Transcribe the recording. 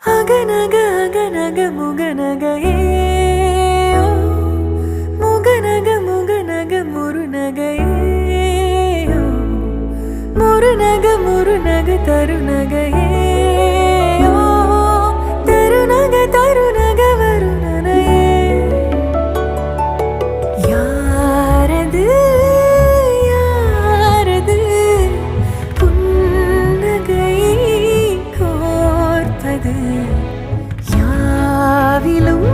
அகநக அகநக முகநகையே முகநக முகநக முருநகையே முருநக முருநக தருநகையே தருநக தருநக வருணனையே யாரது யாரது புன்னகை கோர்த்தது யாவிலும்